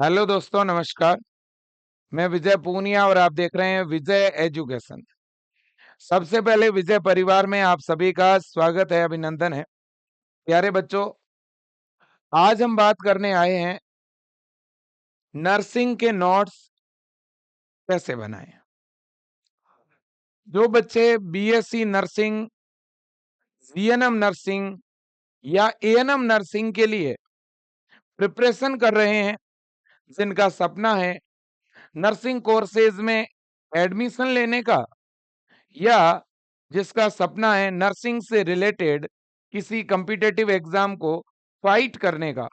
Hello दोस्तों, नमस्कार। मैं विजय पूनिया और आप देख रहे हैं विजय एजुकेशन। सबसे पहले विजय परिवार में आप सभी का स्वागत है, अभिनंदन है। प्यारे बच्चों, आज हम बात करने आए हैं नर्सिंग के नोट्स कैसे बनाएं। जो बच्चे बीएससी नर्सिंग, जीएनएम नर्सिंग या एएनएम नर्सिंग के लिए प्रिपरेशन कर रहे हैं, जिनका सपना है नर्सिंग कोर्सेज में एडमिशन लेने का, या जिसका सपना है नर्सिंग से रिलेटेड किसी कॉम्पिटिटिव एग्जाम को फाइट करने का,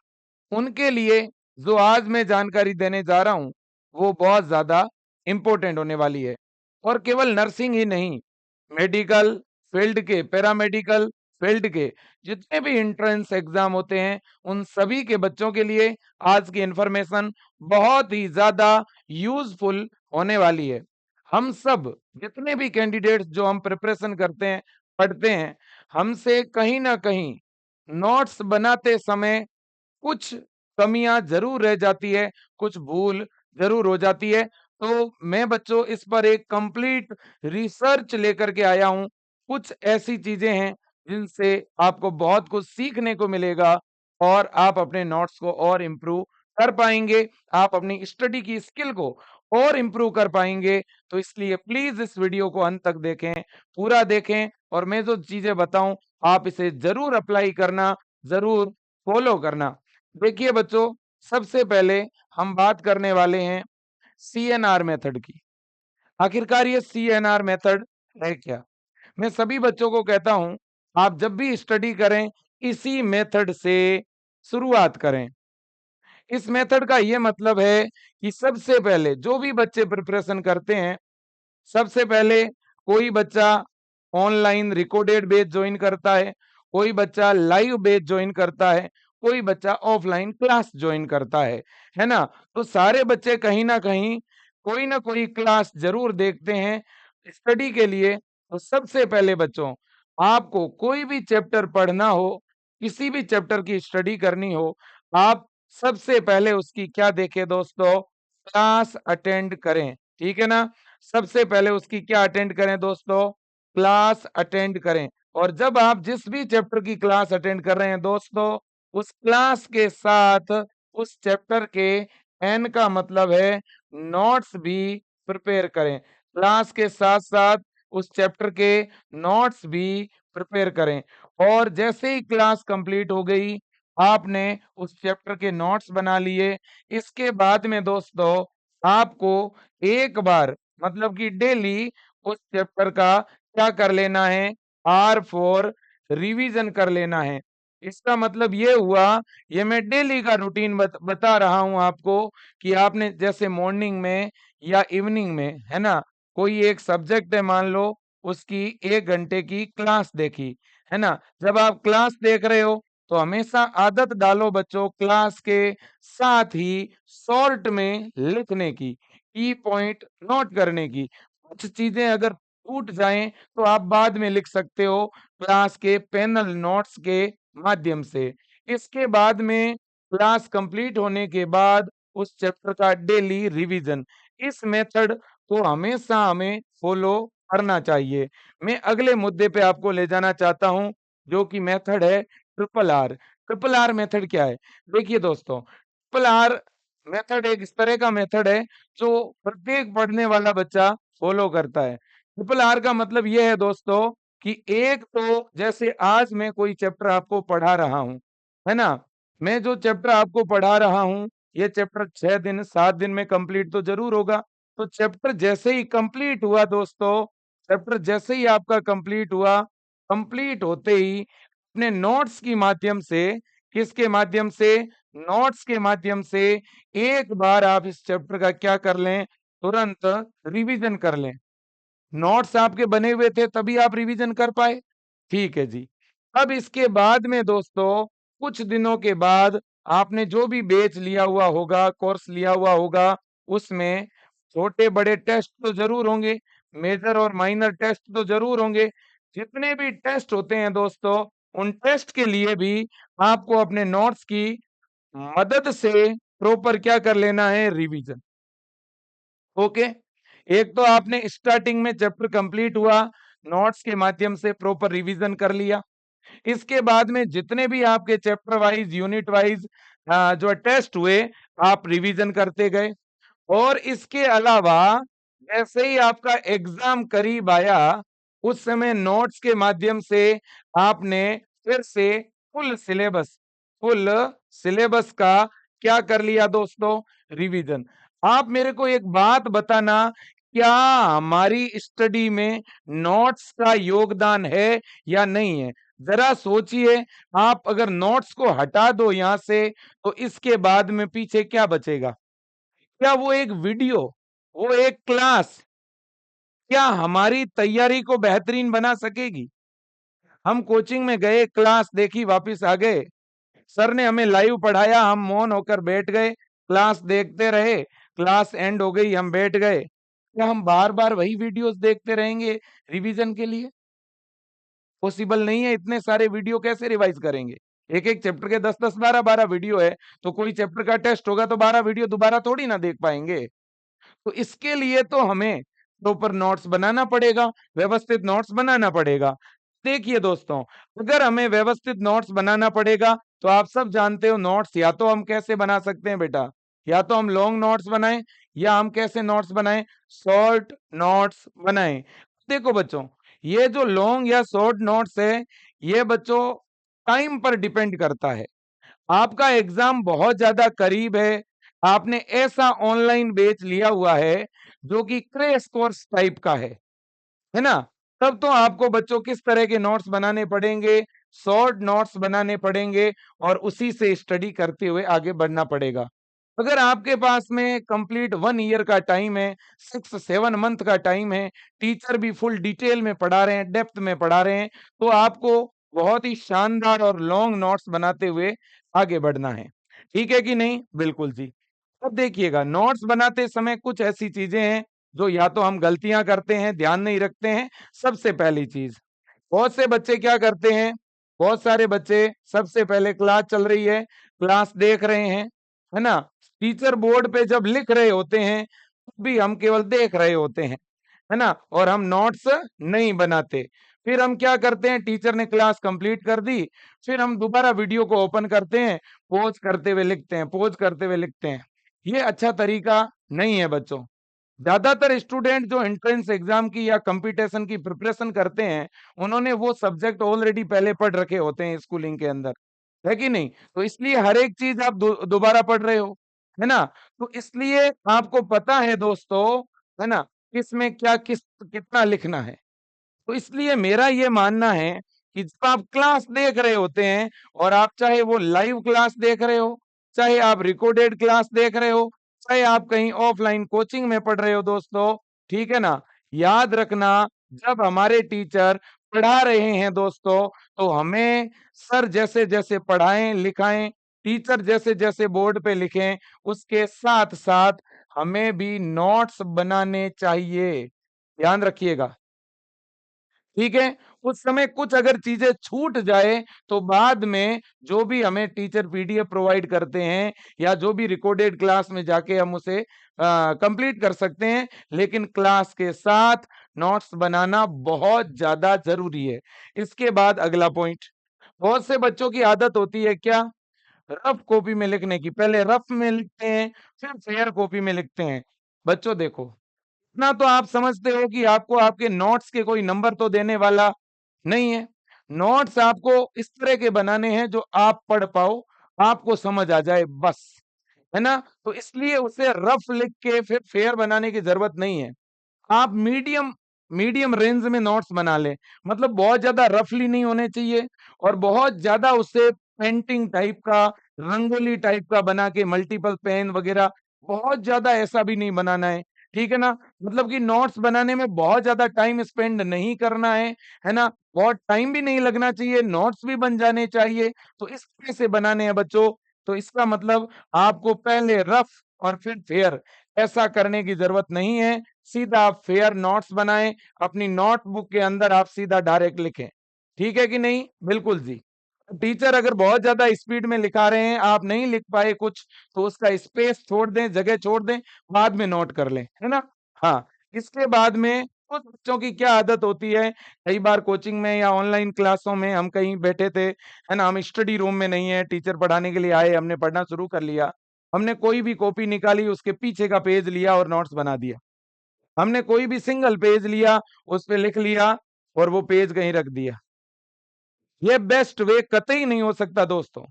उनके लिए जो आज मैं जानकारी देने जा रहा हूं वो बहुत ज्यादा इंपॉर्टेंट होने वाली है। और केवल नर्सिंग ही नहीं, मेडिकल फील्ड के, पैरामेडिकल फील्ड के जितने भी एंट्रेंस एग्जाम होते हैं, उन सभी के बच्चों के लिए आज की इंफॉर्मेशन बहुत ही ज्यादा यूजफुल होने वाली है। हम सब जितने भी कैंडिडेट्स जो हम प्रिपरेशन करते हैं, पढ़ते हैं, हमसे कहीं ना कहीं नोट्स बनाते समय कुछ कमियां जरूर रह जाती है, कुछ भूल जरूर हो जाती है। तो मैं बच्चों इस पर एक कंप्लीट रिसर्च लेकर के आया हूं। कुछ ऐसी चीजें हैं जिनसे आपको बहुत कुछ सीखने को मिलेगा और आप अपने नोट्स को और इम्प्रूव कर पाएंगे, आप अपनी स्टडी की स्किल को और इम्प्रूव कर पाएंगे। तो इसलिए प्लीज इस वीडियो को अंत तक देखें, पूरा देखें, और मैं जो चीजें बताऊं आप इसे जरूर अप्लाई करना, जरूर फॉलो करना। देखिए बच्चों, सबसे पहले हम बात करने वाले हैं सीएनआर मेथड की। आखिरकार ये सीएनआर मेथड है क्या? मैं सभी बच्चों को कहता हूं, आप जब भी स्टडी करें इसी मेथड से शुरुआत करें। इस मेथड का ये मतलब है कि सबसे पहले जो भी बच्चे प्रिपरेशन करते हैं, सबसे पहले कोई बच्चा ऑनलाइन रिकॉर्डेड बैच ज्वाइन करता है, कोई बच्चा लाइव बैच ज्वाइन करता है, कोई बच्चा ऑफलाइन क्लास ज्वाइन करता है ना। तो सारे बच्चे कहीं ना कोई क्लास जरूर देखते हैं स्टडी के लिए। तो सबसे पहले बच्चों, आपको कोई भी चैप्टर पढ़ना हो, किसी भी चैप्टर की स्टडी करनी हो, आप सबसे पहले उसकी क्या देखें दोस्तों? क्लास अटेंड करें। ठीक है ना? सबसे पहले उसकी क्या अटेंड करें दोस्तों? क्लास अटेंड करें। और जब आप जिस भी चैप्टर की क्लास अटेंड कर रहे हैं दोस्तों, उस क्लास के साथ उस चैप्टर के एन का मतलब है नोट्स भी प्रिपेयर करें। क्लास के साथ साथ उस चैप्टर के नोट्स भी प्रिपेयर करें। और जैसे ही क्लास कंप्लीट हो गई, आपने उस चैप्टर के नोट्स बना लिए, इसके बाद में दोस्तों आपको एक बार, मतलब कि डेली, उस चैप्टर का क्या कर लेना है? आर फोर रिवीजन कर लेना है। इसका मतलब ये हुआ, ये मैं डेली का रूटीन बता रहा हूं आपको, कि आपने जैसे मॉर्निंग में या इवनिंग में, है ना, कोई एक सब्जेक्ट है, मान लो उसकी 1 घंटे की क्लास देखी, है ना। जब आप क्लास देख रहे हो तो हमेशा आदत डालो बच्चों क्लास के साथ ही शॉर्ट में लिखने की, की पॉइंट नोट करने की। कुछ चीजें अगर छूट जाएं तो आप बाद में लिख सकते हो क्लास के पैनल नोट्स के माध्यम से। इसके बाद में क्लास कंप्लीट होने के बाद उस चैप्टर का डेली रिवीजन, इस मेथड को हमेशा हमें फॉलो करना चाहिए। मैं अगले मुद्दे पे आपको ले जाना चाहता हूं, जो कि मेथड है triple R. Triple R method क्या है? देखिए दोस्तों, ट्रिपल आर मेथड एक इस तरह का मेथड है जो प्रत्येक पढ़ने वाला बच्चा फॉलो करता है। ट्रिपल आर का मतलब यह है दोस्तों कि एक तो जैसे आज मैं कोई चैप्टर आपको पढ़ा रहा हूं, है ना, मैं जो चैप्टर आपको पढ़ा रहा हूं, ये चैप्टर 6 दिन 7 दिन में कंप्लीट तो जरूर होगा। तो चैप्टर जैसे ही कंप्लीट हुआ दोस्तों, चैप्टर जैसे ही आपका कंप्लीट हुआ, कंप्लीट होते ही अपने नोट्स की माध्यम से, किसके माध्यम से? नोट्स के माध्यम से एक बार आप इस चैप्टर का क्या कर लें? तुरंत रिवीजन कर लें। नोट्स आपके बने हुए थे तभी आप रिवीजन कर पाए, ठीक है जी। अब इसके बाद में दोस्तों, कुछ दिनों के बाद आपने जो भी बैच लिया हुआ होगा, कोर्स लिया हुआ होगा, उसमें छोटे बड़े टेस्ट तो जरूर होंगे, मेजर और माइनर टेस्ट तो जरूर होंगे। जितने भी टेस्ट होते हैं दोस्तों, उन टेस्ट के लिए भी आपको अपने नोट्स की मदद से प्रॉपर क्या कर लेना है, रिवीजन। ओके, एक तो आपने स्टार्टिंग में चैप्टर कंप्लीट हुआ, नोट्स के माध्यम से प्रॉपर रिवीजन कर लिया। इसके बाद में जितने भी आपके चैप्टर वाइज, यूनिट वाइज जो टेस्ट हुए, आप रिवीजन करते गए। और इसके अलावा जैसे ही आपका एग्जाम करीब आया, उस समय नोट्स के माध्यम से आपने फिर से फुल सिलेबस का क्या कर लिया दोस्तों, रिवीजन। आप मेरे को एक बात बताना, क्या हमारी स्टडी में नोट्स का योगदान है या नहीं है? जरा सोचिए, आप अगर नोट्स को हटा दो यहां से, तो इसके बाद में पीछे क्या बचेगा? क्या वो एक वीडियो, वो एक क्लास, क्या हमारी तैयारी को बेहतरीन बना सकेगी? हम कोचिंग में गए, क्लास देखी, वापस आ गए, सर ने हमें लाइव पढ़ाया, हम मौन होकर बैठ गए, क्लास देखते रहे, क्लास एंड हो गई, हम बैठ गए। क्या हम बार बार वही वीडियोस देखते रहेंगे रिवीजन के लिए? पॉसिबल नहीं है, इतने सारे वीडियो कैसे रिवाइज करेंगे? एक एक चैप्टर के 10-10, 12-12 वीडियो है, तो कोई चैप्टर का टेस्ट होगा तो 12 वीडियो दोबारा थोड़ी ना देख पाएंगे। तो इसके लिए तो हमें प्रॉपर नोट्स बनाना पड़ेगा, व्यवस्थित नोट्स बनाना पड़ेगा। देखिए दोस्तों, अगर हमें व्यवस्थित नोट्स बनाना पड़ेगा, तो आप सब जानते हो नोट्स या तो हम कैसे बना सकते हैं बेटा, या तो हम लॉन्ग नोट्स बनाएं, या हम कैसे नोट्स बनाएं, शॉर्ट नोट्स बनाएं। देखो बच्चों, ये जो लॉन्ग या शॉर्ट नोट्स है, ये बच्चों टाइम पर डिपेंड करता है। आपका एग्जाम बहुत ज्यादा करीब है, आपने ऐसा ऑनलाइन बेच लिया हुआ है जो कि क्रैश कोर्स टाइप का है ना? तब तो आपको बच्चों किस तरह के नोट्स बनाने पड़ेंगे, शॉर्ट नोट्स बनाने पड़ेंगे, और उसी से स्टडी करते हुए आगे बढ़ना पड़ेगा। अगर आपके पास में कंप्लीट 1 ईयर का टाइम है, 6-7 मंथ का टाइम है, टीचर भी फुल डिटेल में पढ़ा रहे हैं, डेप्थ में पढ़ा रहे हैं, तो आपको बहुत ही शानदार और लॉन्ग नोट्स बनाते हुए आगे बढ़ना है। ठीक है कि नहीं? बिल्कुल जी। अब देखिएगा, नोट्स बनाते समय कुछ ऐसी चीजें हैं जो या तो हम गलतियां करते हैं, ध्यान नहीं रखते हैं। सबसे पहली चीज, बहुत से बच्चे क्या करते हैं, बहुत सारे बच्चे सबसे पहले क्लास चल रही है, क्लास देख रहे हैं, है ना? टीचर बोर्ड पे जब लिख रहे होते हैं, तब भी हम केवल देख रहे होते हैं, है ना? और हम नोट्स नहीं बनाते। फिर हम क्या करते हैं, टीचर ने क्लास कंप्लीट कर दी, फिर हम दोबारा वीडियो को ओपन करते हैं, पॉज करते हुए लिखते हैं, पॉज करते हुए लिखते हैं। ये अच्छा तरीका नहीं है बच्चों। ज्यादातर स्टूडेंट जो एंट्रेंस एग्जाम की या कंपटीशन की प्रिपरेशन करते हैं, उन्होंने वो सब्जेक्ट ऑलरेडी पहले पढ़ रखे होते हैं स्कूलिंग के अंदर, है कि नहीं? तो इसलिए हर एक चीज आप दोबारा पढ़ रहे हो, है ना? तो इसलिए आपको पता है दोस्तों, है ना, किसमें क्या किस कितना लिखना है। तो इसलिए मेरा ये मानना है कि जब आप क्लास देख रहे होते हैं, और आप चाहे वो लाइव क्लास देख रहे हो, चाहे आप रिकॉर्डेड क्लास देख रहे हो, चाहे आप कहीं ऑफलाइन कोचिंग में पढ़ रहे हो दोस्तों, ठीक है ना, याद रखना, जब हमारे टीचर पढ़ा रहे हैं दोस्तों, तो हमें सर जैसे जैसे पढ़ाएं लिखाएं, टीचर जैसे जैसे बोर्ड पे लिखें, उसके साथ साथ हमें भी नोट्स बनाने चाहिए। ध्यान रखिएगा, ठीक है? उस समय कुछ अगर चीजें छूट जाए, तो बाद में जो भी हमें टीचर पीडीएफ प्रोवाइड करते हैं, या जो भी रिकॉर्डेड क्लास में जाके हम उसे कंप्लीट कर सकते हैं, लेकिन क्लास के साथ नोट्स बनाना बहुत ज्यादा जरूरी है। इसके बाद अगला पॉइंट, बहुत से बच्चों की आदत होती है क्या, रफ कॉपी में लिखने की। पहले रफ में लिखते हैं, फिर फेयर कॉपी में लिखते हैं। बच्चों देखो, इतना तो आप समझते हो कि आपको आपके नोट्स के कोई नंबर तो देने वाला नहीं है। नोट्स आपको इस तरह के बनाने हैं जो आप पढ़ पाओ, आपको समझ आ जाए बस, है ना? तो इसलिए उसे रफ लिख के फिर फेयर बनाने की जरूरत नहीं है। आप मीडियम मीडियम रेंज में नोट्स बना लें, मतलब बहुत ज्यादा रफली नहीं होने चाहिए, और बहुत ज्यादा उससे पेंटिंग टाइप का, रंगोली टाइप का बना के, मल्टीपल पेन वगैरह, बहुत ज्यादा ऐसा भी नहीं बनाना है, ठीक है ना? मतलब कि नोट्स बनाने में बहुत ज्यादा टाइम स्पेंड नहीं करना है ना? बहुत टाइम भी नहीं लगना चाहिए, नोट्स भी बन जाने चाहिए। तो इस तरह से बनाने हैं बच्चों। तो इसका मतलब आपको पहले रफ और फिर फेयर, ऐसा करने की जरूरत नहीं है। सीधा आप फेयर नोट्स बनाएं, अपनी नोटबुक के अंदर आप सीधा डायरेक्ट लिखें। ठीक है कि नहीं? बिल्कुल जी। टीचर अगर बहुत ज्यादा स्पीड में लिखा रहे हैं, आप नहीं लिख पाए कुछ, तो उसका स्पेस छोड़ दें, जगह छोड़ दें, बाद में नोट कर लें, है ना। हाँ, इसके बाद में कुछ बच्चों की क्या आदत होती है, कई बार कोचिंग में या ऑनलाइन क्लासों में हम कहीं बैठे थे, है ना, हम स्टडी रूम में नहीं है, टीचर पढ़ाने के लिए आए, हमने पढ़ना शुरू कर लिया, हमने कोई भी कॉपी निकाली, उसके पीछे का पेज लिया और नोट्स बना दिया। हमने कोई भी सिंगल पेज लिया, उस पे लिख लिया और वो पेज कहीं रख दिया। ये बेस्ट वे कतई नहीं हो सकता दोस्तों।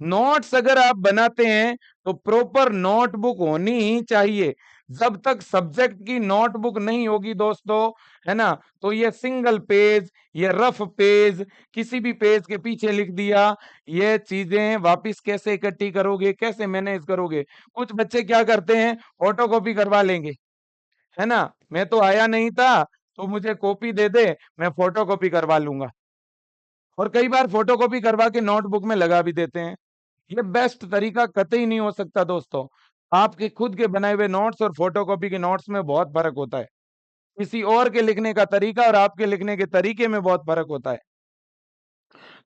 नोट्स अगर आप बनाते हैं तो प्रॉपर नोटबुक होनी ही चाहिए। जब तक सब्जेक्ट की नोटबुक नहीं होगी दोस्तों, है ना, तो ये सिंगल पेज, ये रफ पेज, किसी भी पेज के पीछे लिख दिया, ये चीजें वापस कैसे इकट्ठी करोगे, कैसे मैनेज करोगे। कुछ बच्चे क्या करते हैं, फोटोकॉपी करवा लेंगे, है ना, मैं तो आया नहीं था, तो मुझे कॉपी दे दे, मैं फोटोकॉपी करवा लूंगा, और कई बार फोटोकॉपी करवा के नोटबुक में लगा भी देते हैं। ये बेस्ट तरीका कतई नहीं हो सकता दोस्तों। आपके खुद के बनाए हुए नोट्स और फोटोकॉपी के नोट्स में बहुत फर्क होता है। किसी और के लिखने का तरीका और आपके लिखने के तरीके में बहुत फर्क होता है।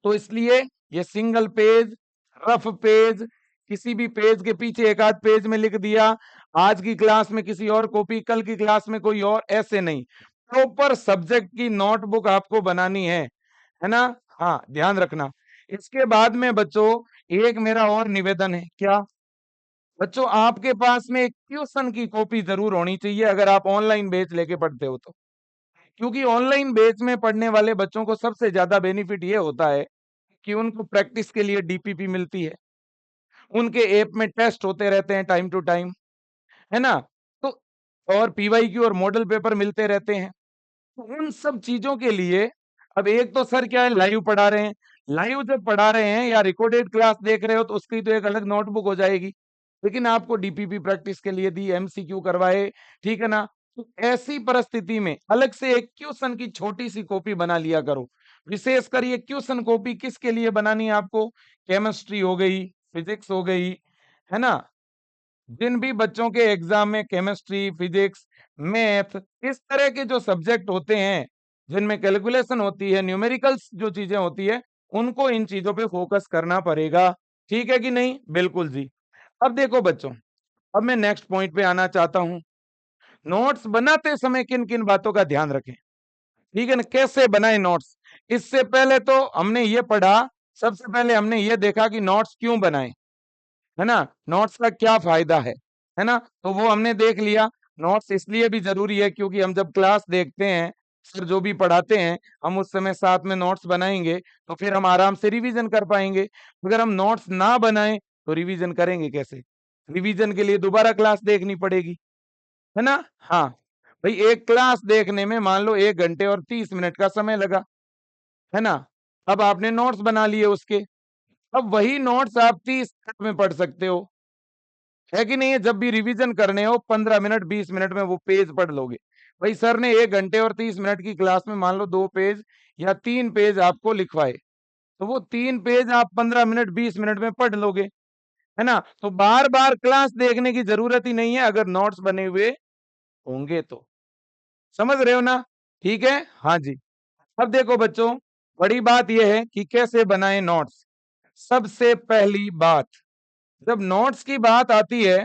तो इसलिए ये सिंगल पेज, रफ पेज, किसी भी पेज के पीछे एक आध पेज में लिख दिया, आज की क्लास में किसी और कॉपी, कल की क्लास में कोई और, ऐसे नहीं। प्रॉपर सब्जेक्ट की नोटबुक आपको बनानी है ना। हाँ, ध्यान रखना। इसके बाद में बच्चों, एक मेरा और निवेदन है, क्या बच्चों, आपके पास में एक ट्यूशन की कॉपी जरूर होनी चाहिए अगर आप ऑनलाइन बैच लेके पढ़ते हो तो। क्योंकि ऑनलाइन बैच में पढ़ने वाले बच्चों को सबसे ज्यादा बेनिफिट ये होता है कि उनको प्रैक्टिस के लिए डीपीपी मिलती है, उनके ऐप में टेस्ट होते रहते हैं टाइम टू टाइम, है ना, तो और पीवाईक्यू और मॉडल पेपर मिलते रहते हैं। तो उन सब चीजों के लिए, अब एक तो सर क्या है, लाइव पढ़ा रहे हैं, लाइव जब पढ़ा रहे हैं या रिकॉर्डेड क्लास देख रहे हो तो उसकी तो एक अलग नोटबुक हो जाएगी, लेकिन आपको डीपीपी प्रैक्टिस के लिए दी, एमसीक्यू करवाए, ठीक है ना। तो ऐसी परिस्थिति में अलग से एक क्वेश्चन की छोटी सी कॉपी बना लिया करो। विशेषकर ये क्वेश्चन कॉपी किसके लिए बनानी है आपको, केमिस्ट्री हो गई, फिजिक्स हो गई, है ना, जिन भी बच्चों के एग्जाम में केमिस्ट्री, फिजिक्स, मैथ, इस तरह के जो सब्जेक्ट होते हैं, जिनमें कैलकुलेशन होती है, न्यूमेरिकल्स जो चीजें होती है, उनको इन चीजों पे फोकस करना पड़ेगा। ठीक है कि नहीं, बिल्कुल जी। अब देखो बच्चों, अब मैं नेक्स्ट पॉइंट पे आना चाहता हूं। नोट्स बनाते समय किन किन बातों का ध्यान रखें, ठीक है ना, कैसे बनाए नोट्स। इससे पहले तो हमने ये पढ़ा, सबसे पहले हमने ये देखा कि नोट्स क्यों बनाए, है ना, नोट्स का क्या फायदा है ना, तो वो हमने देख लिया। नोट्स इसलिए भी जरूरी है क्योंकि हम जब क्लास देखते हैं, सर जो भी पढ़ाते हैं, हम उस समय साथ में नोट्स बनाएंगे, तो फिर हम आराम से रिवीजन कर पाएंगे। अगर हम नोट्स ना बनाएं तो रिवीजन करेंगे कैसे, रिवीजन के लिए दोबारा क्लास देखनी पड़ेगी, है ना। हाँ भाई, एक क्लास देखने में मान लो 1 घंटे और 30 मिनट का समय लगा, है ना, अब आपने नोट्स बना लिए उसके, अब वही नोट्स आप 30 मिनट में पढ़ सकते हो, है कि नहीं है। जब भी रिवीजन करने हो 15 मिनट 20 मिनट में वो पेज पढ़ लोगे। भाई सर ने 1 घंटे और 30 मिनट की क्लास में मान लो 2 पेज या 3 पेज आपको लिखवाए, तो वो 3 पेज आप 15 मिनट 20 मिनट में पढ़ लोगे, है ना। तो बार बार क्लास देखने की जरूरत ही नहीं है अगर नोट्स बने हुए होंगे तो। समझ रहे हो ना, ठीक है, हाँ जी। अब देखो बच्चों, बड़ी बात यह है कि कैसे बनाए नोट्स। सबसे पहली बात, जब नोट्स की बात आती है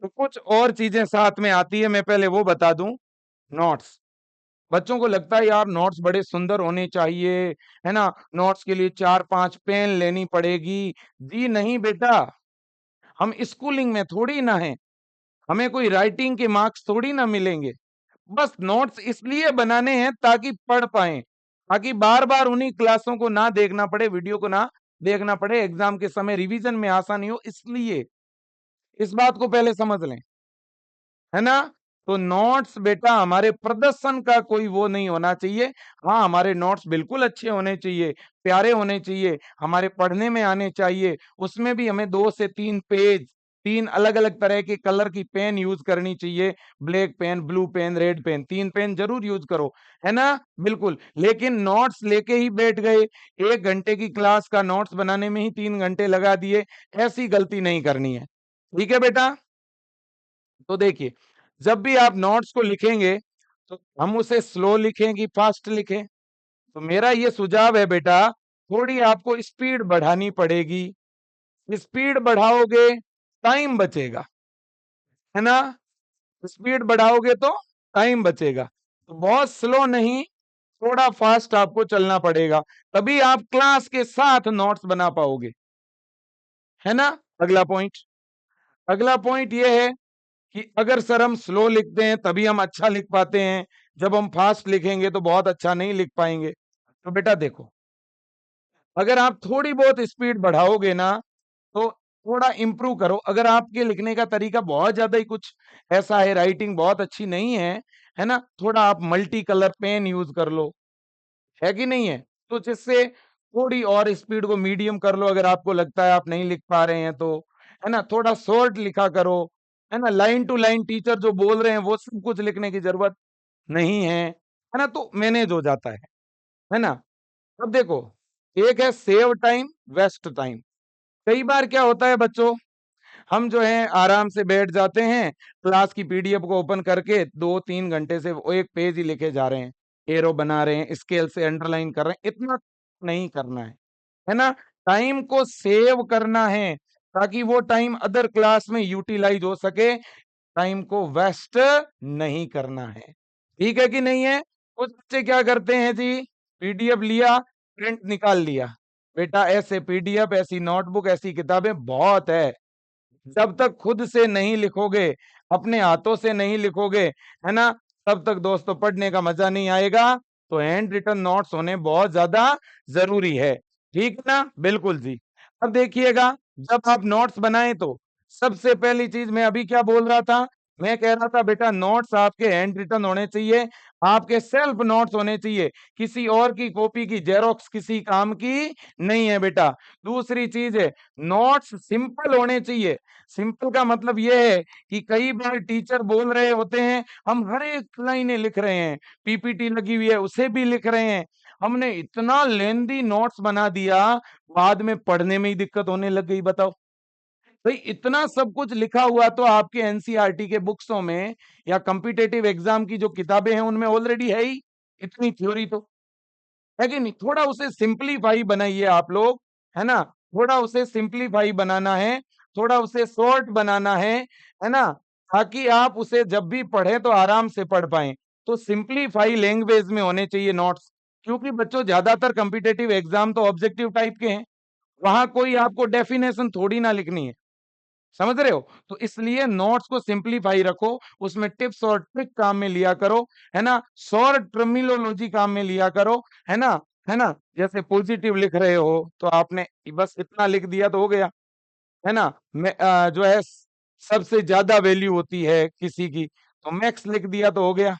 तो कुछ और चीजें साथ में आती है, मैं पहले वो बता दूं। नोट्स, बच्चों को लगता है यार नोट्स बड़े सुंदर होने चाहिए, है ना, नोट्स के लिए 4-5 पेन लेनी पड़ेगी। जी नहीं बेटा, हम स्कूलिंग में थोड़ी ना है, हमें कोई राइटिंग के मार्क्स थोड़ी ना मिलेंगे। बस नोट्स इसलिए बनाने हैं ताकि पढ़ पाए, ताकि बार बार उन्हीं क्लासों को ना देखना पड़े, वीडियो को ना देखना पड़े, एग्जाम के समय रिवीजन में आसानी हो, इसलिए इस बात को पहले समझ लें, है ना। तो नोट्स बेटा हमारे प्रदर्शन का कोई वो नहीं होना चाहिए। हाँ, हमारे नोट्स बिल्कुल अच्छे होने चाहिए, प्यारे होने चाहिए, हमारे पढ़ने में आने चाहिए। उसमें भी हमें 2 से 3 पेज, 3 अलग अलग तरह के कलर की पेन यूज करनी चाहिए, black pen, blue pen, red pen, 3 pen जरूर यूज करो, है ना, बिल्कुल। लेकिन नोट्स लेके ही बैठ गए, 1 घंटे की क्लास का नोट्स बनाने में ही 3 घंटे लगा दिए, ऐसी गलती नहीं करनी है। ठीक है बेटा। तो देखिए, जब भी आप नोट्स को लिखेंगे तो हम उसे स्लो लिखें कि फास्ट लिखें। तो मेरा ये सुझाव है बेटा, थोड़ी आपको स्पीड बढ़ानी पड़ेगी। स्पीड बढ़ाओगे टाइम बचेगा, है ना? स्पीड बढ़ाओगे तो टाइम बचेगा। तो बहुत स्लो नहीं, थोड़ा फास्ट आपको चलना पड़ेगा, तभी आप क्लास के साथ नोट्स बना पाओगे, है ना? अगला पॉइंट ये है कि अगर सर हम स्लो लिखते हैं तभी हम अच्छा लिख पाते हैं, जब हम फास्ट लिखेंगे तो बहुत अच्छा नहीं लिख पाएंगे। तो बेटा देखो, अगर आप थोड़ी बहुत स्पीड बढ़ाओगे ना तो थोड़ा इंप्रूव करो। अगर आपके लिखने का तरीका बहुत ज्यादा ही कुछ ऐसा है, राइटिंग बहुत अच्छी नहीं है ना, थोड़ा आप मल्टी कलर पेन यूज कर लो, है कि नहीं है? तो जिससे थोड़ी और स्पीड को मीडियम कर लो, अगर आपको लगता है आप नहीं लिख पा रहे हैं तो, है ना? थोड़ा शॉर्ट लिखा करो, है ना? लाइन टू लाइन टीचर जो बोल रहे हैं वो सब कुछ लिखने की जरूरत नहीं है ना? तो मैनेज हो जाता है ना? अब देखो, एक है सेव टाइम, वेस्ट टाइम। कई बार क्या होता है बच्चों, हम जो है आराम से बैठ जाते हैं, क्लास की पीडीएफ को ओपन करके 2-3 घंटे से वो एक पेज ही लिखे जा रहे हैं, एरो बना रहे हैं, स्केल से अंडरलाइन कर रहे हैं। इतना नहीं करना है ना? टाइम को सेव करना है ताकि वो टाइम अदर क्लास में यूटिलाइज हो सके। टाइम को वेस्ट नहीं करना है, ठीक है कि नहीं है? कुछ बच्चे क्या करते हैं जी, पीडीएफ लिया, प्रिंट निकाल लिया। बेटा ऐसे पीडीएफ, ऐसी नोटबुक, ऐसी किताबें बहुत है, जब तक खुद से नहीं लिखोगे, अपने हाथों से नहीं लिखोगे, है ना, तब तक दोस्तों पढ़ने का मजा नहीं आएगा। तो हैंड रिटन नोट्स होने बहुत ज्यादा जरूरी है, ठीक है ना? बिल्कुल जी। अब देखिएगा, जब आप नोट्स बनाएं तो सबसे पहली चीज, मैं अभी क्या बोल रहा था, मैं कह रहा था बेटा नोट्स आपके हैंड रिटन होने चाहिए, आपके सेल्फ नोट्स होने चाहिए, किसी और की कॉपी की जेरोक्स किसी काम की नहीं है बेटा। दूसरी चीज है, नोट्स सिंपल होने चाहिए। सिंपल का मतलब यह है कि कई बार टीचर बोल रहे होते हैं, हम हर एक लाइनें लिख रहे हैं, पीपीटी लगी हुई है उसे भी लिख रहे हैं, हमने इतना लेंदी नोट्स बना दिया, बाद में पढ़ने में ही दिक्कत होने लग गई। बताओ भाई, इतना सब कुछ लिखा हुआ तो आपके एनसीईआरटी के बुक्सों में या कॉम्पिटेटिव एग्जाम की जो किताबें हैं उनमें ऑलरेडी है ही, इतनी थ्योरी तो है कि नहीं? थोड़ा उसे सिंपलीफाई बनाइए आप लोग, है ना? थोड़ा उसे सिंपलीफाई बनाना है, थोड़ा उसे शॉर्ट बनाना है ना? ताकि आप उसे जब भी पढ़ें तो आराम से पढ़ पाएं। तो सिंपलीफाई लैंग्वेज में होने चाहिए नोट्स, क्योंकि बच्चों ज्यादातर कॉम्पिटेटिव एग्जाम तो ऑब्जेक्टिव टाइप के हैं, वहां कोई आपको डेफिनेशन थोड़ी ना लिखनी है, समझ रहे हो? तो इसलिए नोट्स को सिंपलीफाई रखो, उसमें टिप्स और ट्रिक काम में लिया करो, है ना? शॉर्ट टर्मिनोलॉजी काम में लिया करो, है ना? है ना? जैसे पॉजिटिव लिख रहे हो तो आपने बस इतना लिख दिया तो हो गया, है ना? मैं जो है सबसे ज्यादा वैल्यू होती है किसी की, तो मैक्स लिख दिया तो हो गया,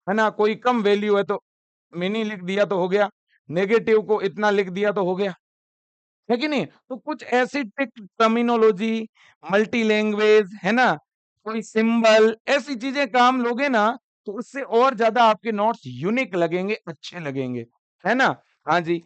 है ना? कोई कम वैल्यू है तो मिनी लिख दिया तो हो गया, नेगेटिव को इतना लिख दिया तो हो गया, है कि नहीं? तो कुछ ऐसी टिक टर्मिनोलॉजी, मल्टी लैंग्वेज, है ना, कोई सिंबल, ऐसी चीजें काम लोगे ना, तो उससे और ज्यादा आपके नोट्स यूनिक लगेंगे, अच्छे लगेंगे, है ना? हाँ जी,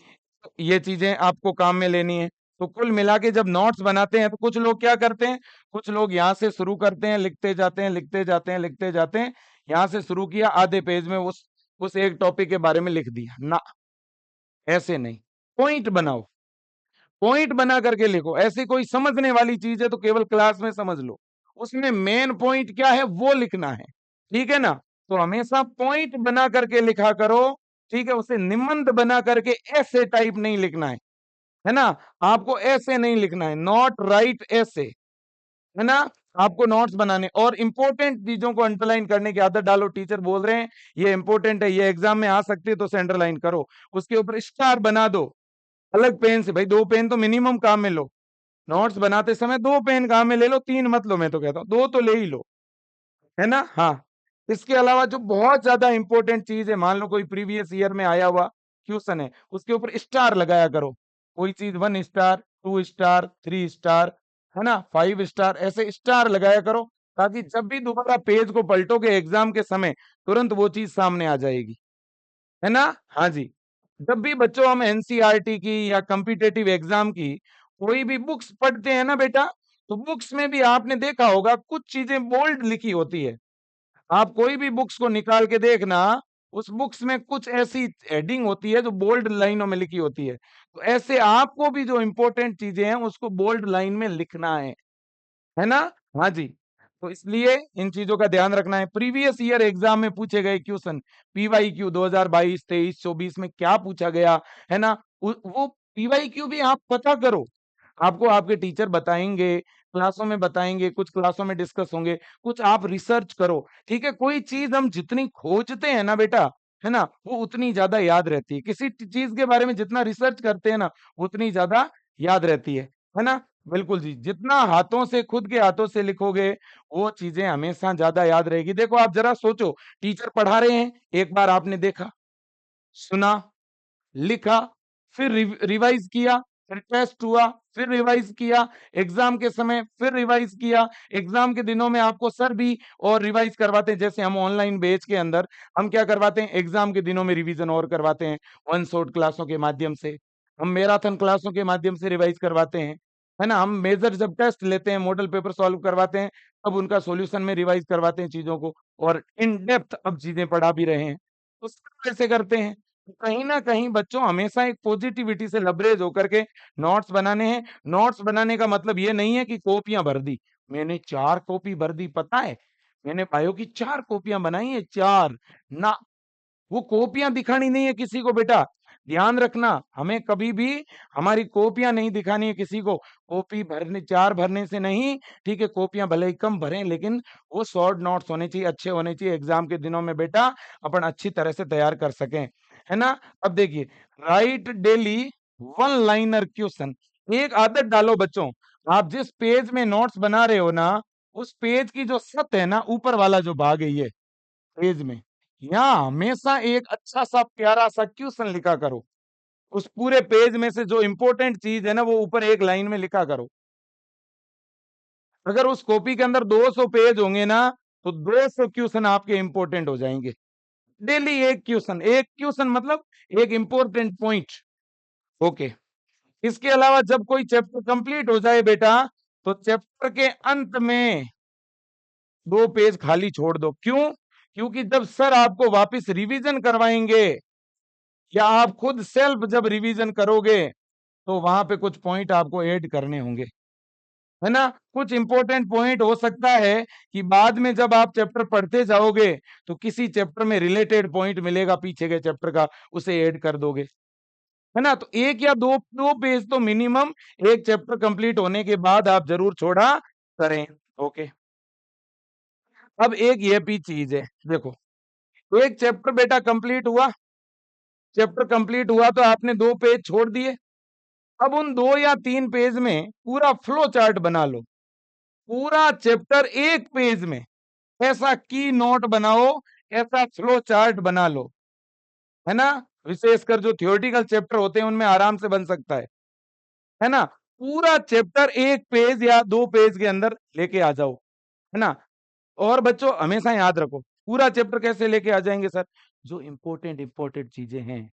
तो ये चीजें आपको काम में लेनी है। तो कुल मिला के जब नोट्स बनाते हैं तो कुछ लोग क्या करते हैं, कुछ लोग यहाँ से शुरू करते हैं, लिखते जाते हैं, लिखते जाते हैं, लिखते जाते हैं, यहाँ से शुरू किया, आधे पेज में उस एक टॉपिक के बारे में लिख दिया ना, ऐसे नहीं। पॉइंट बनाओ, पॉइंट बना करके लिखो। ऐसी कोई समझने वाली चीज है तो केवल क्लास में समझ लो, उसमें मेन पॉइंट क्या है वो लिखना है, ठीक है ना? तो हमेशा पॉइंट बना करके लिखा करो, ठीक है? उसे निबंध बना करके ऐसे टाइप नहीं लिखना है ना? आपको ऐसे नहीं लिखना है, नॉट राइट ऐसे, है ना? आपको नोट्स बनाने और इंपॉर्टेंट चीजों को अंडरलाइन करने की आदत डालो। टीचर बोल रहे हैं ये इंपॉर्टेंट है, ये एग्जाम में आ सकती है, तो उसे अंडरलाइन करो, उसके ऊपर स्टार बना दो अलग पेन से। भाई 2 पेन तो मिनिमम काम में लो, नोट्स बनाते समय 2 पेन काम में ले लो, 3 मत लो, मैं तो कहता हूँ 2 तो ले ही लो, है ना? हाँ, इसके अलावा जो बहुत ज्यादा इंपॉर्टेंट चीज है, मान लो कोई प्रीवियस ईयर में आया हुआ क्वेश्चन है, उसके ऊपर स्टार लगाया करो। कोई चीज 1 स्टार, 2 स्टार, 3 स्टार, है ना, 5 स्टार, ऐसे स्टार लगाया करो, ताकि जब भी दोबारा पेज को पलटोगे एग्जाम के समय, तुरंत वो चीज सामने आ जाएगी, है ना? हाँ जी। जब भी बच्चों हम एनसीईआरटी की या कॉम्पिटेटिव एग्जाम की कोई भी बुक्स पढ़ते हैं ना बेटा, तो बुक्स में भी आपने देखा होगा कुछ चीजें बोल्ड लिखी होती है। आप कोई भी बुक्स को निकाल के देखना, उस बुक्स में कुछ ऐसी हेडिंग होती है जो बोल्ड लाइनों में लिखी होती है, तो ऐसे आपको भी जो इंपॉर्टेंट चीजें हैं उसको बोल्ड लाइन में लिखना है ना? हाँ जी। तो इसलिए इन चीजों का ध्यान रखना है। प्रीवियस ईयर एग्जाम में पूछे गए क्वेश्चन, पीवाईक्यू 2022, 23, 24 में क्या पूछा गया, है ना? वो पीवाईक्यू भी आप पता करो। आपको आपके टीचर बताएंगे, क्लासों में बताएंगे, कुछ क्लासों में डिस्कस होंगे, कुछ आप रिसर्च करो। ठीक है, कोई चीज हम जितनी खोजते हैं ना बेटा, है ना, वो उतनी ज्यादा याद रहती है। किसी चीज के बारे में जितना रिसर्च करते हैं ना, उतनी ज्यादा याद रहती है ना? बिल्कुल जी, जितना हाथों से, खुद के हाथों से लिखोगे, वो चीजें हमेशा ज्यादा याद रहेगी। देखो आप जरा सोचो, टीचर पढ़ा रहे हैं, एक बार आपने देखा, सुना, लिखा, फिर रिवाइज किया, फिर टेस्ट हुआ, फिर रिवाइज किया, एग्जाम के समय फिर रिवाइज किया, एग्जाम के दिनों में आपको सर भी और रिवाइज करवाते हैं। जैसे हम ऑनलाइन बैच के अंदर हम क्या करवाते हैं, एग्जाम के दिनों में रिवीजन और करवाते हैं, वन शॉट क्लासों के माध्यम से, हम मैराथन क्लासों के माध्यम से रिवाइज करवाते हैं, है ना? हम मेजर जब टेस्ट लेते हैं, मॉडल पेपर सॉल्व करवाते हैं, तब उनका सॉल्यूशन में रिवाइज करवाते हैं चीजों को, और इन डेप्थ अब चीजें पढ़ा भी रहे हैं। तो सब ऐसे करते हैं। कहीं ना कहीं बच्चों हमेशा एक पॉजिटिविटी से लबरेज होकर के नोट्स बनाने हैं। नोट्स बनाने का मतलब ये नहीं है कि कॉपियां भर दी, मैंने 4 कॉपी भर दी, पता है मैंने बायो की 4 कॉपियां बनाई है, 4 ना, वो कॉपियां दिखानी नहीं है किसी को बेटा। ध्यान रखना, हमें कभी भी हमारी कॉपियां नहीं दिखानी है किसी को। कॉपी भरने, 4 भरने से नहीं, ठीक है, कॉपियां भले ही कम भरें, लेकिन वो शॉर्ट नोट्स होने चाहिए, अच्छे होने चाहिए, एग्जाम के दिनों में बेटा अपन अच्छी तरह से तैयार कर सकें, है ना? अब देखिए, right daily one liner question, एक आदत डालो बच्चों। आप जिस पेज में नोट्स बना रहे हो ना, उस पेज की जो सतह है ना, ऊपर वाला जो भाग है, ये पेज में, यहाँ हमेशा एक अच्छा सा प्यारा सा क्वेश्चन लिखा करो। उस पूरे पेज में से जो इंपॉर्टेंट चीज है ना, वो ऊपर एक लाइन में लिखा करो। अगर उस कॉपी के अंदर 200 पेज होंगे ना, तो 200 क्वेश्चन आपके इंपॉर्टेंट हो जाएंगे। डेली एक क्वेश्चन, एक क्वेश्चन मतलब एक इंपॉर्टेंट पॉइंट। ओके। इसके अलावा जब कोई चैप्टर कंप्लीट हो जाए बेटा, तो चैप्टर के अंत में 2 पेज खाली छोड़ दो। क्यों? क्योंकि जब सर आपको वापस रिवीजन करवाएंगे, या आप खुद सेल्फ जब रिवीजन करोगे, तो वहां पे कुछ पॉइंट आपको ऐड करने होंगे, है ना? कुछ इंपॉर्टेंट पॉइंट हो सकता है कि बाद में जब आप चैप्टर पढ़ते जाओगे, तो किसी चैप्टर में रिलेटेड पॉइंट मिलेगा पीछे के चैप्टर का, उसे ऐड कर दोगे, है ना? तो एक या दो दो पेज तो मिनिमम एक चैप्टर कंप्लीट होने के बाद आप जरूर छोड़ा करें। ओके। अब एक ये भी चीज है, देखो, एक चैप्टर बेटा कंप्लीट हुआ, चैप्टर कंप्लीट हुआ तो आपने 2 पेज छोड़ दिए। अब उन 2 या 3 पेज में पूरा फ्लो चार्ट बना लो, पूरा चैप्टर एक पेज में, ऐसा की नोट बनाओ, ऐसा फ्लो चार्ट बना लो, है ना? विशेषकर जो थियोरेटिकल चैप्टर होते हैं उनमें आराम से बन सकता है ना? पूरा चैप्टर एक पेज या 2 पेज के अंदर लेके आ जाओ, है ना? और बच्चों हमेशा याद रखो, पूरा चैप्टर कैसे लेके आ जाएंगे सर? जो इंपॉर्टेंट इंपॉर्टेंट चीजें हैं,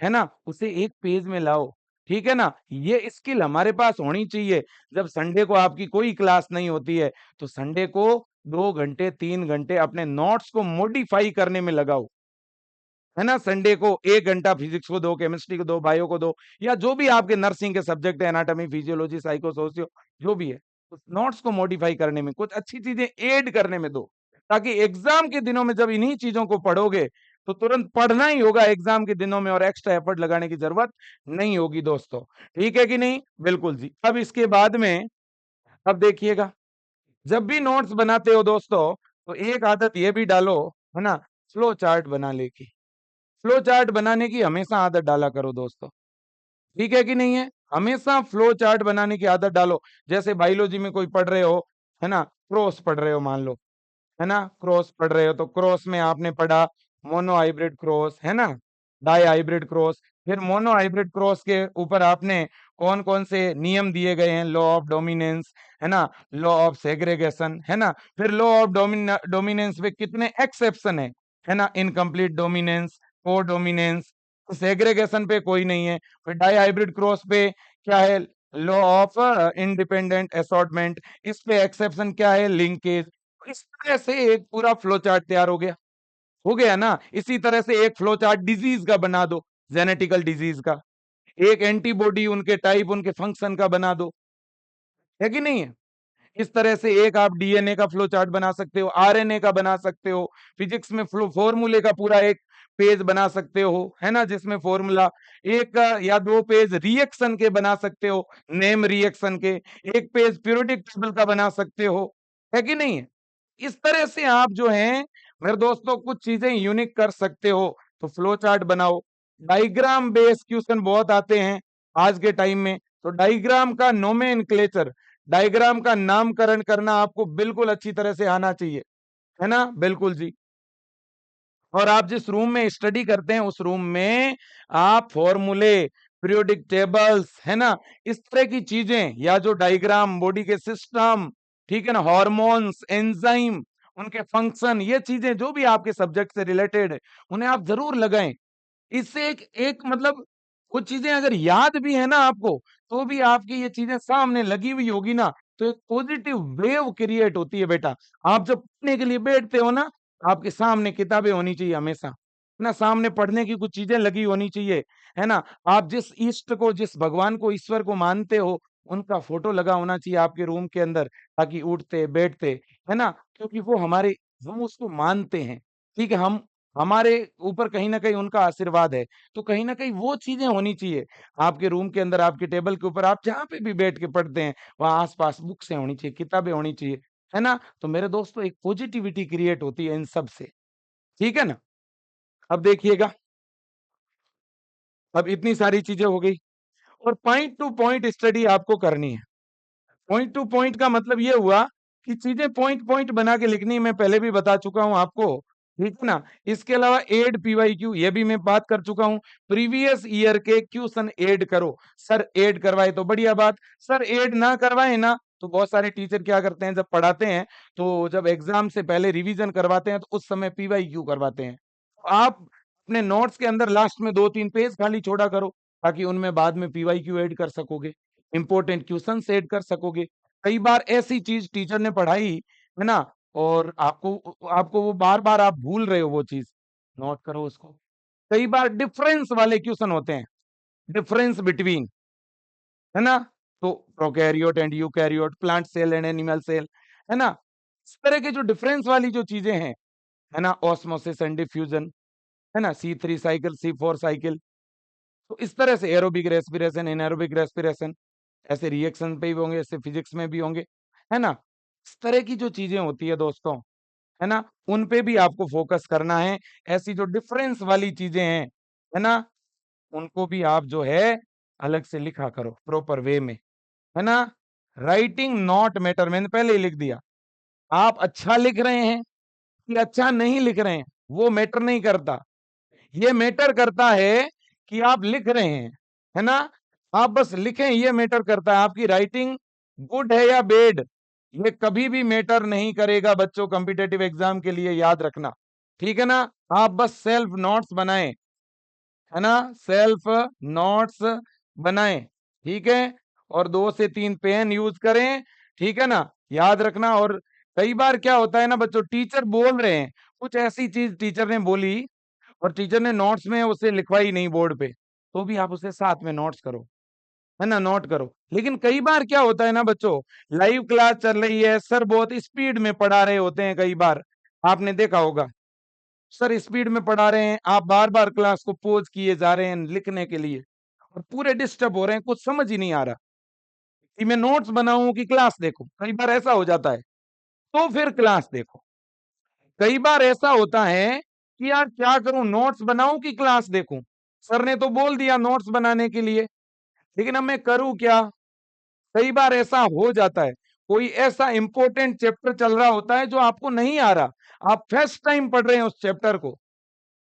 है ना, उसे एक पेज में लाओ। ठीक है ना? ये स्किल हमारे पास होनी चाहिए। जब संडे को आपकी कोई क्लास नहीं होती है, तो संडे को 2 घंटे 3 घंटे अपने नोट्स को मॉडिफाई करने में लगाओ, है ना? संडे को 1 घंटा फिजिक्स को दो, केमिस्ट्री को दो, बायो को दो, या जो भी आपके नर्सिंग के सब्जेक्ट है, एनाटॉमी, फिजियोलॉजी, साइको सोशियो, जो भी है, उस नोट्स को मॉडिफाई करने में, कुछ अच्छी चीजें ऐड करने में दो, ताकि एग्जाम के दिनों में जब इन्हीं चीजों को पढ़ोगे, तो तुरंत पढ़ना ही होगा एग्जाम के दिनों में, और एक्स्ट्रा एफर्ट लगाने की जरूरत नहीं होगी दोस्तों। ठीक है कि नहीं? बिल्कुल जी। अब इसके बाद में, अब देखिएगा, जब भी नोट्स बनाते हो दोस्तों, तो एक आदत ये भी डालो, है ना, फ्लो चार्ट बना लेके, फ्लो चार्ट बनाने की हमेशा आदत डाला करो दोस्तों। ठीक है कि नहीं है? हमेशा फ्लो चार्ट बनाने की आदत डालो। जैसे बायोलॉजी में कोई पढ़ रहे हो, है ना, क्रॉस पढ़ रहे हो मान लो, है ना, क्रॉस पढ़ रहे हो, तो क्रॉस में आपने पढ़ा मोनो हाइब्रिड क्रॉस, है ना, डाई हाइब्रिड क्रॉस। फिर मोनो हाइब्रिड क्रॉस के ऊपर आपने कौन कौन से नियम दिए गए हैं, लॉ ऑफ डोमिनेंस, है ना, लॉ ऑफ सेग्रेगेशन, है ना, फिर लॉ ऑफ डोमिनेंस पे कितने एक्सेप्शन है ना, इनकम्प्लीट डोमिनेंस, को डोमिनेंस, सेग्रेगेशन पे कोई नहीं है। फिर डाई हाइब्रिड क्रॉस पे क्या है, लॉ ऑफ इंडिपेंडेंट असॉर्टमेंट, इस पे एक्सेप्शन क्या है, लिंकेज। इस तरह से एक पूरा फ्लो चार्ट तैयार हो गया। हो गया ना। इसी तरह से एक फ्लो चार्ट डिजीज का बना दो, जेनेटिकल डिजीज का, एक एंटीबॉडी उनके टाइप उनके फंक्शन का बना दो, है कि नहीं है। इस तरह से एक आप डीएनए का फ्लो चार्ट बना सकते हो, आरएनए का बना सकते हो, फिजिक्स में फ्लो फॉर्मूले का पूरा एक पेज बना सकते हो, है ना, जिसमें फॉर्मूला, एक या दो पेज रिएक्शन के बना सकते हो, नेम रिएक्शन के, एक पेज पीरियोडिक टेबल का बना सकते हो, है कि नहीं है। इस तरह से आप जो है मेरे दोस्तों कुछ चीजें यूनिक कर सकते हो। तो फ्लो चार्ट बनाओ। डायग्राम बेस्ड क्वेश्चन बहुत आते हैं आज के टाइम में, तो डायग्राम का नोमेनक्लेचर, डायग्राम का नामकरण करना आपको बिल्कुल अच्छी तरह से आना चाहिए, है ना, बिल्कुल जी। और आप जिस रूम में स्टडी करते हैं उस रूम में आप फॉर्मूले, पीरियोडिक टेबल्स, है ना, इस तरह की चीजें, या जो डायग्राम, बॉडी के सिस्टम, ठीक है ना, हार्मोन्स, एंजाइम, उनके फंक्शन, ये चीजें जो भी आपके सब्जेक्ट से रिलेटेड है उन्हें आप जरूर लगाएं। इससे एक एक मतलब वो चीजें अगर याद भी है ना आपको, तो भी आपकी ये चीजें सामने लगी हुई होगी ना, तो एक पॉजिटिव वेव क्रिएट होती है बेटा। आप जब पढ़ने के लिए बैठते हो ना, आपके सामने किताबें होनी चाहिए हमेशा, है ना, सामने पढ़ने की कुछ चीजें लगी होनी चाहिए, है ना। आप जिस इष्ट को, जिस भगवान को, ईश्वर को मानते हो, उनका फोटो लगा होना चाहिए आपके रूम के अंदर, ताकि उठते बैठते, है ना, क्योंकि वो हमारे, हम उसको मानते हैं, ठीक है, हम, हमारे ऊपर कहीं ना कहीं उनका आशीर्वाद है, तो कहीं ना कहीं वो चीजें होनी चाहिए आपके रूम के अंदर, आपके टेबल के ऊपर, आप जहां पे भी बैठ के पढ़ते हैं वहां आसपास बुक्स होनी चाहिए, किताबें होनी चाहिए, है ना। तो मेरे दोस्तों एक पॉजिटिविटी क्रिएट होती है इन सब से, ठीक है ना। अब देखिएगा, अब इतनी सारी चीजें हो गई, और पॉइंट टू पॉइंट स्टडी आपको करनी है। पॉइंट टू पॉइंट का मतलब ये हुआ कि चीजें पॉइंट पॉइंट बना के लिखनी, मैं पहले भी बता चुका हूं आपको, ठीक है ना। इसके अलावा एड पीवाईक्यू, ये भी मैं बात कर चुका हूं। प्रीवियस ईयर के क्वेश्चन ऐड करो, सर ऐड करवाए तो बढ़िया बात, सर ऐड ना करवाए ना, तो बहुत सारे टीचर क्या करते हैं जब पढ़ाते हैं, तो जब एग्जाम से पहले रिवीजन करवाते हैं तो उस समय पीवाईक्यू करवाते हैं। तो आप अपने नोट्स के अंदर लास्ट में 2-3 पेज खाली छोड़ा करो, ताकि उनमें बाद में पीवाईक्यू ऐड कर सकोगे, इंपॉर्टेंट क्वेश्चन ऐड कर सकोगे। कई बार ऐसी चीज टीचर ने पढ़ाई, है ना, और आपको आपको वो बार बार आप भूल रहे हो वो चीज, नोट करो उसको। कई बार डिफरेंस वाले क्वेश्चन होते हैं, डिफरेंस बिटवीन, है ना, तो prokaryote and eukaryote, plant cell and animal cell, है ना, इस तरह के जो डिफरेंस वाली जो चीजें हैं, है ना, ऑस्मोसिस एंड डिफ्यूजन, है ना, C3 साइकिल, C4 साइकिल, तो इस तरह से एरोबिक रेस्पिरेशन, एनारोबिक रेस्पिरेशन, ऐसे रिएक्शन पे भी होंगे, ऐसे फिजिक्स में भी होंगे, है ना। इस तरह की जो चीजें होती है दोस्तों, है ना, उन पे भी आपको फोकस करना है। ऐसी जो डिफरेंस वाली चीजें हैं, है ना, उनको भी आप जो है अलग से लिखा करो प्रॉपर वे में, है ना। राइटिंग नॉट मैटर, मैंने पहले ही लिख दिया। आप अच्छा लिख रहे हैं कि अच्छा नहीं लिख रहे हैं, वो मैटर नहीं करता। ये मैटर करता है कि आप लिख रहे हैं, है ना। आप बस लिखें, ये मैटर करता है। आपकी राइटिंग गुड है या बैड, ये कभी भी मैटर नहीं करेगा बच्चों, कॉम्पिटेटिव एग्जाम के लिए याद रखना, ठीक है ना। आप बस सेल्फ नोट्स बनाएं, है ना, सेल्फ नोट्स बनाएं, ठीक है, और 2 से 3 पेन यूज करें, ठीक है ना, याद रखना। और कई बार क्या होता है ना बच्चों, टीचर बोल रहे हैं, कुछ ऐसी चीज टीचर ने बोली और टीचर ने नोट्स में उसे लिखवाई नहीं बोर्ड पे, तो भी आप उसे साथ में नोट्स करो, है ना, नोट करो। लेकिन कई बार क्या होता है ना बच्चों, लाइव क्लास चल रही है, सर बहुत स्पीड में पढ़ा रहे होते हैं, कई बार आपने देखा होगा, सर स्पीड में पढ़ा रहे हैं, आप बार बार क्लास को पॉज किए जा रहे हैं लिखने के लिए, और पूरे डिस्टर्ब हो रहे हैं, कुछ समझ ही नहीं आ रहा कि मैं नोट्स बनाऊं कि क्लास देखूं। कई बार ऐसा हो जाता है, तो फिर क्लास देखो। कई बार ऐसा होता है कि यार क्या करूं, नोट्स बनाऊं कि क्लास देखूं, सर ने तो बोल दिया नोट्स बनाने के लिए, लेकिन अब मैं करूं क्या। कई बार ऐसा हो जाता है, कोई ऐसा इंपॉर्टेंट चैप्टर चल रहा होता है जो आपको नहीं आ रहा, आप फर्स्ट टाइम पढ़ रहे हैं उस चैप्टर को,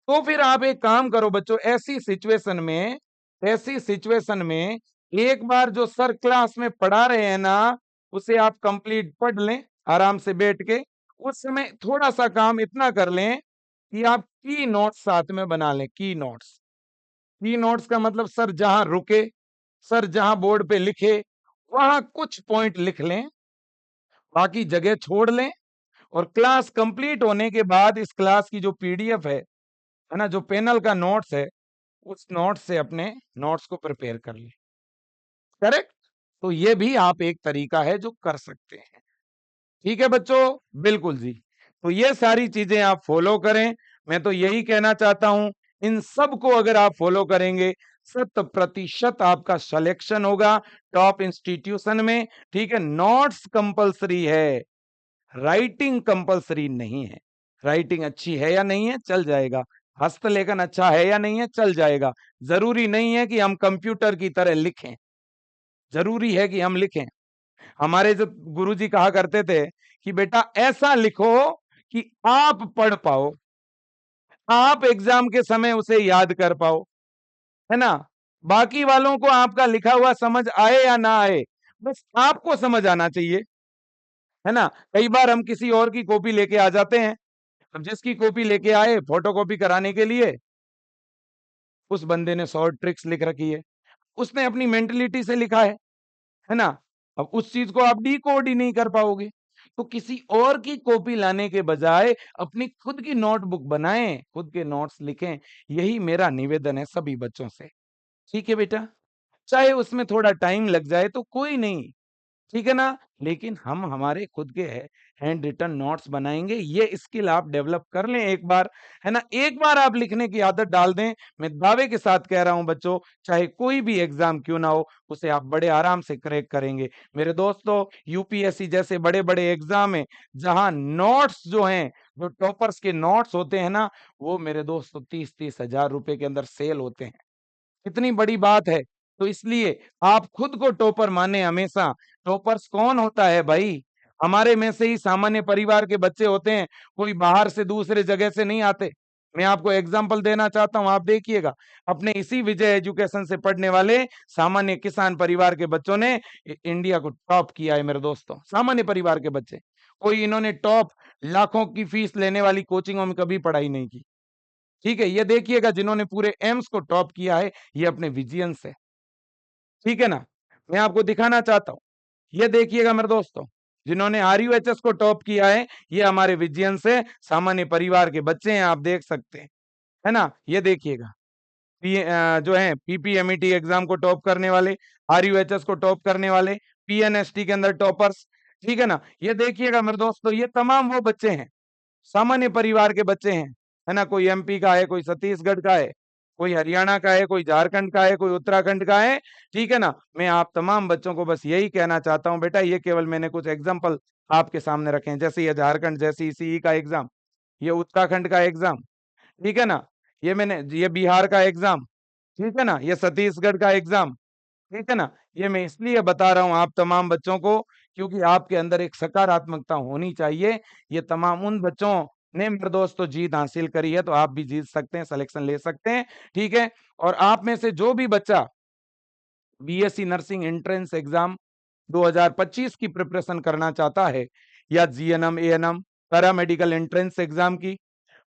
तो फिर आप एक काम करो बच्चों, ऐसी सिचुएशन में एक बार जो सर क्लास में पढ़ा रहे हैं ना, उसे आप कंप्लीट पढ़ लें आराम से बैठ के। उस समय थोड़ा सा काम इतना कर लें कि आप की नोट्स साथ में बना लें, की नोट्स। की नोट्स का मतलब सर जहां रुके, सर जहां बोर्ड पे लिखे, वहां कुछ पॉइंट लिख लें, बाकी जगह छोड़ लें, और क्लास कंप्लीट होने के बाद इस क्लास की जो पीडीएफ है ना, जो पैनल का नोट्स है, उस नोट्स से अपने नोट्स को प्रिपेयर कर ले। करेक्ट? तो ये भी आप एक तरीका है जो कर सकते हैं। ठीक है बच्चों? बिल्कुल जी। तो ये सारी चीजें आप फॉलो करें। मैं तो यही कहना चाहता हूं, इन सब को अगर आप फॉलो करेंगे 100% आपका सिलेक्शन होगा टॉप इंस्टीट्यूशन में। ठीक है? नोट्स कंपलसरी है, राइटिंग कंपलसरी नहीं है। राइटिंग अच्छी है या नहीं है, चल जाएगा। हस्तलेखन अच्छा है या नहीं है, चल जाएगा। जरूरी नहीं है कि हम कंप्यूटर की तरह लिखें, जरूरी है कि हम लिखें। हमारे जो गुरुजी कहा करते थे कि बेटा ऐसा लिखो कि आप पढ़ पाओ, आप एग्जाम के समय उसे याद कर पाओ, है ना? बाकी वालों को आपका लिखा हुआ समझ आए या ना आए, बस आपको समझ आना चाहिए, है ना? कई बार हम किसी और की कॉपी लेके आ जाते हैं। अब जिसकी कॉपी लेके आए फोटोकॉपी कराने के लिए, उस बंदे ने शॉर्ट ट्रिक्स लिख रखी है, उसने अपनी मेंटलिटी से लिखा है ना? अब उस चीज को आप डिकोड ही नहीं कर पाओगे। तो किसी और की कॉपी लाने के बजाय अपनी खुद की नोटबुक बनाएं, खुद के नोट्स लिखें। यही मेरा निवेदन है सभी बच्चों से। ठीक है बेटा? चाहे उसमें थोड़ा टाइम लग जाए तो कोई नहीं, ठीक है ना? लेकिन हम हमारे खुद के हैंड रिटन नोट्स बनाएंगे। ये स्किल आप डेवलप कर लें एक बार, है ना? एक बार आप लिखने की आदत डाल दें, मैं दावे के साथ कह रहा हूं बच्चों, चाहे कोई भी एग्जाम क्यों ना हो, उसे आप बड़े आराम से क्रैक करेंगे। मेरे दोस्तों, यूपीएससी जैसे बड़े बड़े एग्जाम है जहां नोट्स जो हैं, जो टॉपर्स के नोट्स होते हैं ना, वो मेरे दोस्तों 30-30 हजार रुपए के अंदर सेल होते हैं। कितनी बड़ी बात है। तो इसलिए आप खुद को टॉपर माने हमेशा। टॉपर्स कौन होता है भाई? हमारे में से ही सामान्य परिवार के बच्चे होते हैं, कोई बाहर से दूसरे जगह से नहीं आते। मैं आपको एग्जांपल देना चाहता हूं, आप देखिएगा, अपने इसी विजय एजुकेशन से पढ़ने वाले सामान्य किसान परिवार के बच्चों ने इंडिया को टॉप किया है मेरे दोस्तों। सामान्य परिवार के बच्चे, कोई इन्होंने टॉप लाखों की फीस लेने वाली कोचिंगों में कभी पढ़ाई नहीं की। ठीक है? ये देखिएगा, जिन्होंने पूरे एम्स को टॉप किया है, ये अपने विजयन से। ठीक है ना? मैं आपको दिखाना चाहता हूँ। ये देखिएगा मेरे दोस्तों, जिन्होंने आरयूएचएस को टॉप किया है, ये हमारे विजयन से सामान्य परिवार के बच्चे हैं, आप देख सकते हैं, है ना? ये देखिएगा, जो है पीपीएमईटी एग्जाम को टॉप करने वाले, आरयूएचएस को टॉप करने वाले, पीएनएसटी के अंदर टॉपर्स। ठीक है ना? ये देखिएगा मेरे दोस्तों, ये तमाम वो बच्चे हैं, सामान्य परिवार के बच्चे हैं, है ना? कोई एमपी का है, कोई छत्तीसगढ़ का है, कोई हरियाणा का है, कोई झारखंड का है, कोई उत्तराखंड का है। ठीक है ना? मैं आप तमाम बच्चों को बस यही कहना चाहता हूं बेटा, ये केवल मैंने कुछ एग्जांपल आपके सामने रखे हैं, जैसे ये झारखंड जैसी सीई का एग्जाम, ये उत्तराखंड का एग्जाम, ठीक है ना? ये बिहार का एग्जाम, ठीक है ना? ये छत्तीसगढ़ का एग्जाम, ठीक है ना? ये मैं इसलिए बता रहा हूं आप तमाम बच्चों को, क्योंकि आपके अंदर एक सकारात्मकता होनी चाहिए। ये तमाम उन बच्चों ने मेरे दोस्तों जीत हासिल करी है, तो आप भी जीत सकते हैं, सिलेक्शन ले सकते हैं। ठीक है? और आप में से जो भी बच्चा बीएससी नर्सिंग एंट्रेंस एग्जाम 2025 की प्रिपरेशन करना चाहता है, या GNM ANM paramedical entrance exam की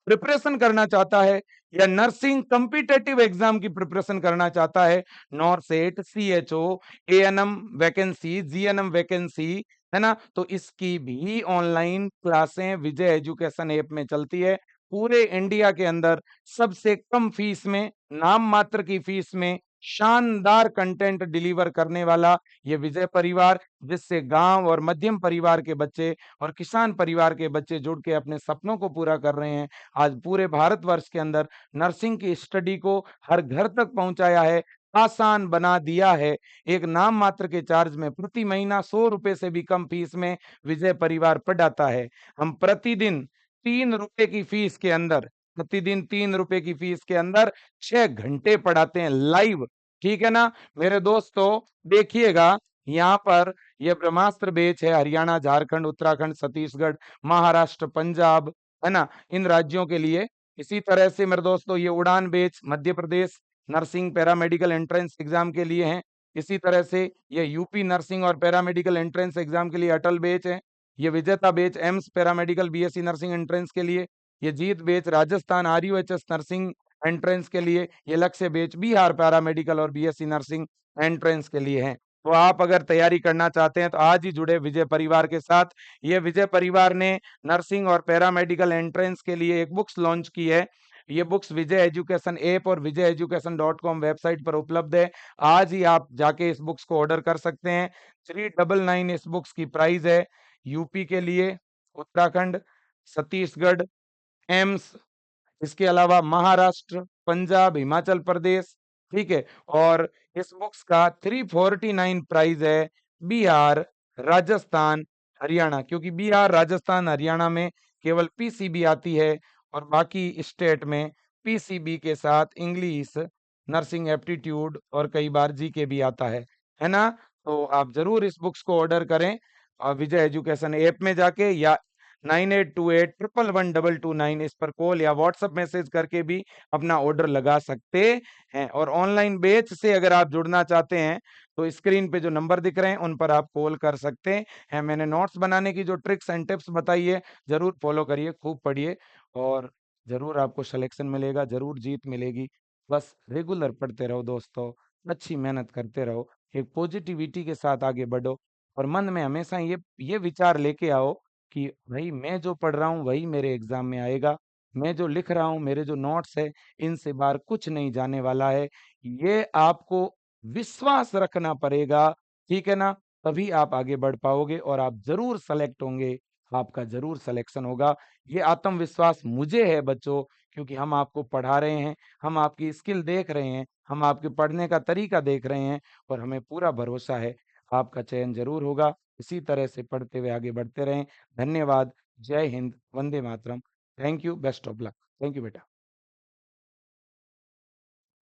प्रिपरेशन करना चाहता है, या नर्सिंग कॉम्पिटिटिव एग्जाम की प्रिपरेशन करना चाहता है, नॉर्सेट, CHO, ANM vacancy, GNM vacancy, है ना? तो इसकी भी ऑनलाइन क्लासें विजय एजुकेशन ऐप में चलती है। पूरे इंडिया के अंदर सबसे कम फीस में, नाम मात्र की फीस में शानदार कंटेंट डिलीवर करने वाला ये विजय परिवार, जिससे गांव और मध्यम परिवार के बच्चे और किसान परिवार के बच्चे जुड़ के अपने सपनों को पूरा कर रहे हैं। आज पूरे भारतवर्ष के अंदर नर्सिंग की स्टडी को हर घर तक पहुंचाया है, आसान बना दिया है। एक नाम मात्र के चार्ज में प्रति महीना 100 रुपए से भी कम फीस में विजय परिवार पढ़ाता है। हम प्रतिदिन 3 रुपए की फीस के अंदर, प्रतिदिन 3 रुपए की फीस के अंदर 6 घंटे पढ़ाते हैं लाइव। ठीक है ना मेरे दोस्तों? देखिएगा, यहाँ पर यह ब्रह्मास्त्र बैच है, हरियाणा, झारखंड, उत्तराखंड, छत्तीसगढ़, महाराष्ट्र, पंजाब, है ना? इन राज्यों के लिए। इसी तरह से मेरे दोस्तों ये Udaan batch Madhya Pradesh nursing paramedical entrance exam के लिए हैं। इसी तरह से ये यूपी नर्सिंग और पैरामेडिकल एंट्रेंस एग्जाम के लिए अटल बैच है। ये Vijeta batch AIIMS paramedical BSc nursing entrance के लिए। ये Jeet batch Rajasthan RUHS nursing entrance के लिए। ये लक्ष्य बैच बिहार पैरामेडिकल और बीएससी नर्सिंग एंट्रेंस के लिए है। तो आप अगर तैयारी करना चाहते हैं तो आज ही जुड़े विजय परिवार के साथ। ये विजय परिवार ने नर्सिंग और पैरामेडिकल एंट्रेंस के लिए एक बुक्स लॉन्च की है। ये बुक्स विजय एजुकेशन ऐप और विजय एजुकेशन .com वेबसाइट पर उपलब्ध है। आज ही आप जाके इस बुक्स को ऑर्डर कर सकते हैं। 399 इस बुक्स की प्राइस है। यूपी के लिए, उत्तराखंड, छत्तीसगढ़, एम्स, इसके अलावा महाराष्ट्र, पंजाब, हिमाचल प्रदेश, ठीक है। और इस बुक्स का 349 प्राइस है। बिहार, राजस्थान, हरियाणा, क्योंकि बिहार, राजस्थान, हरियाणा में केवल पीसीबी आती है और बाकी स्टेट में पीसीबी के साथ इंग्लिश, नर्सिंग एप्टीट्यूड और कई बार जीके भी आता है ना? तो आप जरूर इस बुक्स को ऑर्डर करें विजय एजुकेशन ऐप में जाके, या 9828111229 इस पर कॉल या व्हाट्सएप मैसेज करके भी अपना ऑर्डर लगा सकते हैं। और ऑनलाइन बैच से अगर आप जुड़ना चाहते हैं तो स्क्रीन पे जो नंबर दिख रहे हैं उन पर आप कॉल कर सकते हैं। मैंने नोट्स बनाने की जो ट्रिक्स एंड टिप्स बताई है, जरूर फॉलो करिए, खूब पढ़िए और जरूर आपको सिलेक्शन मिलेगा, जरूर जीत मिलेगी। बस रेगुलर पढ़ते रहो दोस्तों, अच्छी मेहनत करते रहो, एक पॉजिटिविटी के साथ आगे बढ़ो और मन में हमेशा ये विचार लेके आओ कि भाई मैं जो पढ़ रहा हूँ वही मेरे एग्जाम में आएगा। मैं जो लिख रहा हूँ, मेरे जो नोट्स है, इनसे बाहर कुछ नहीं जाने वाला है। ये आपको विश्वास रखना पड़ेगा, ठीक है ना? तभी आप आगे बढ़ पाओगे और आप जरूर सेलेक्ट होंगे, आपका जरूर सिलेक्शन होगा। ये आत्मविश्वास मुझे है बच्चों, क्योंकि हम आपको पढ़ा रहे हैं, हम आपकी स्किल देख रहे हैं, हम आपके पढ़ने का तरीका देख रहे हैं और हमें पूरा भरोसा है आपका चयन जरूर होगा। इसी तरह से पढ़ते हुए आगे बढ़ते रहें। धन्यवाद। जय हिंद। वंदे मातरम। Thank you. Best of luck. Thank you बेटा।